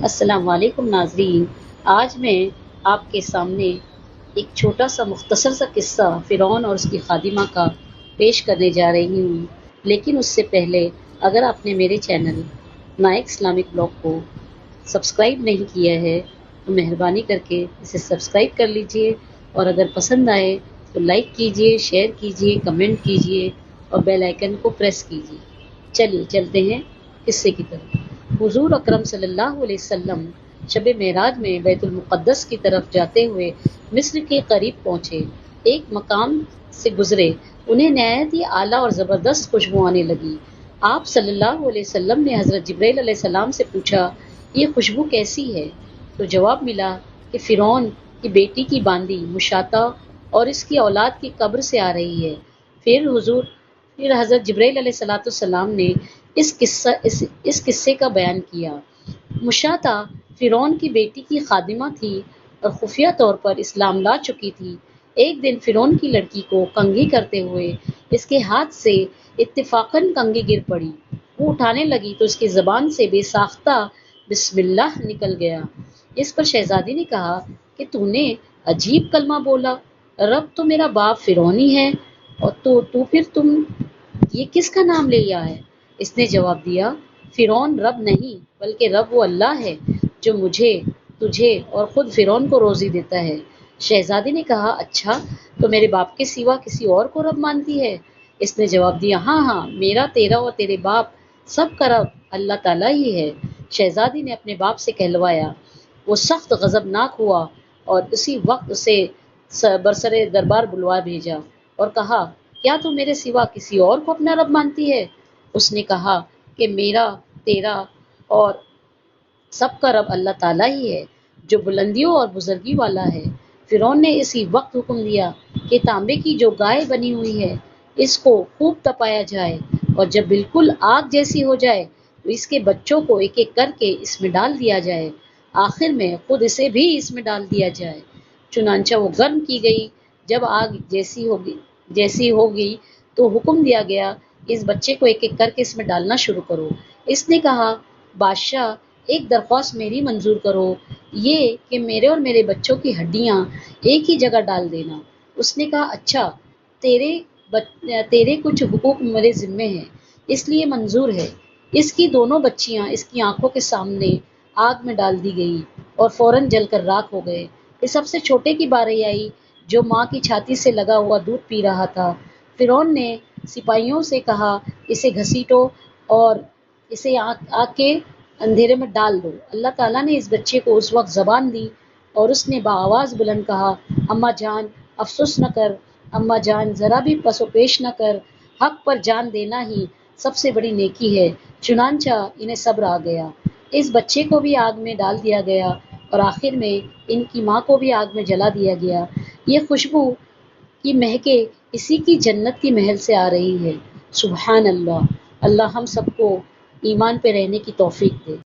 السلام علیکم ناظرین، آج میں آپ کے سامنے ایک چھوٹا سا مختصر سا قصہ فرعون اور اس کی خادمہ کا پیش کرنے جا رہی ہوں، لیکن اس سے پہلے اگر آپ نے میرے چینل نائک اسلامک بلاگ کو سبسکرائب نہیں کیا ہے تو مہربانی کر کے اسے سبسکرائب کر لیجئے، اور اگر پسند آئے تو لائک کیجئے، شیئر کیجئے، کمنٹ کیجئے اور بیل آئیکن کو پریس کیجئے۔ چلیے چلتے ہیں قصے کی طرف۔ حضور اکرم صلی اللہ علیہ وسلم شب معراج میں بیت المقدس کی طرف جاتے ہوئے مصر کے قریب پہنچے۔ ایک مقام سے گزرے، انہیں نہایت ہی اعلیٰ اور زبردست خوشبو آنے لگی۔ آپ صلی اللہ علیہ وسلم نے حضرت جبرائیل علیہ السلام سے پوچھا، یہ خوشبو کیسی ہے؟ تو جواب ملا کہ فرعون کی بیٹی کی باندی مشاطہ اور اس کی اولاد کی قبر سے آ رہی ہے۔ پھر حضرت جبرائیل علیہ السلام نے اس قصے کا بیان کیا۔ مشاطہ فرعون کی بیٹی کی خادمہ تھی اور خفیہ طور پر اسلام لا چکی تھی۔ ایک دن فرعون کی لڑکی کو کنگھی کرتے ہوئے اس کے ہاتھ سے اتفاقاً کنگھی گر پڑی۔ وہ اٹھانے لگی تو اس کی زبان سے بے ساختہ بسم اللہ نکل گیا۔ اس پر شہزادی نے کہا کہ تو نے عجیب کلمہ بولا، رب تو میرا باپ فرعون ہی ہے، اور تو پھر تم یہ کس کا نام لیا ہے؟ اس نے جواب دیا، فرعون رب نہیں بلکہ رب وہ اللہ ہے جو مجھے، تجھے اور خود فرعون کو روزی دیتا ہے۔ شہزادی نے کہا، اچھا تو میرے باپ کے سوا کسی اور کو رب مانتی ہے؟ اس نے جواب دیا، ہاں ہاں، میرا، تیرا اور تیرے باپ سب کا رب اللہ تعالیٰ ہی ہے۔ شہزادی نے اپنے باپ سے کہلوایا۔ وہ سخت غضبناک ہوا اور اسی وقت اسے برسر دربار بلوا بھیجا اور کہا، کیا تو میرے سوا کسی اور کو اپنا رب مانتی ہے؟ اس نے کہا کہ میرا، تیرا اور سب کا رب اللہ تعالیٰ ہی ہے جو بلندیوں اور بزرگی والا ہے۔ فرعون نے اسی وقت حکم دیا کہ تانبے کی جو گائے بنی ہوئی ہے اس کو خوب تپایا جائے، اور جب بالکل آگ جیسی ہو جائے تو اس کے بچوں کو ایک ایک کر کے اس میں ڈال دیا جائے، آخر میں خود اسے بھی اس میں ڈال دیا جائے۔ چنانچہ وہ گرم کی گئی۔ جب آگ جیسی ہوگی تو حکم دیا گیا، اس بچے کو ایک ایک کر کے اس میں ڈالنا شروع کرو۔ اس نے کہا، بادشاہ ایک درخواست میری منظور کرو، یہ کہ میرے اور میرے بچوں کی ہڈیاں ایک ہی جگہ ڈال دینا۔ اس نے کہا، اچھا، تیرے کچھ حقوق میرے ذمے ہیں، اس لیے منظور ہے۔ اس کی دونوں بچیاں اس کی آنکھوں کے سامنے آگ میں ڈال دی گئی اور فوراً جل کر راکھ ہو گئے۔ یہ سب سے چھوٹے کی باری آئی جو ماں کی چھاتی سے لگا ہوا دودھ پی رہا تھا۔ فرعون نے سپاہیوں سے کہا، اسے گھسیٹو اور اسے آگ کے اندھیرے میں ڈال دو۔ اللہ تعالیٰ نے اس بچے کو اس وقت زبان دی اور اس نے بآواز بلند کہا، اماں جان افسوس نہ کر، اماں جان ذرا بھی پس و پیش نہ کر، حق پر جان دینا ہی سب سے بڑی نیکی ہے۔ چنانچہ انہیں صبر آ گیا۔ اس بچے کو بھی آگ میں ڈال دیا گیا اور آخر میں ان کی ماں کو بھی آگ میں جلا دیا گیا۔ یہ خوشبو کی مہکیں اسی کی جنت کی محل سے آ رہی ہے۔ سبحان اللہ۔ اللہ ہم سب کو ایمان پہ رہنے کی توفیق دے۔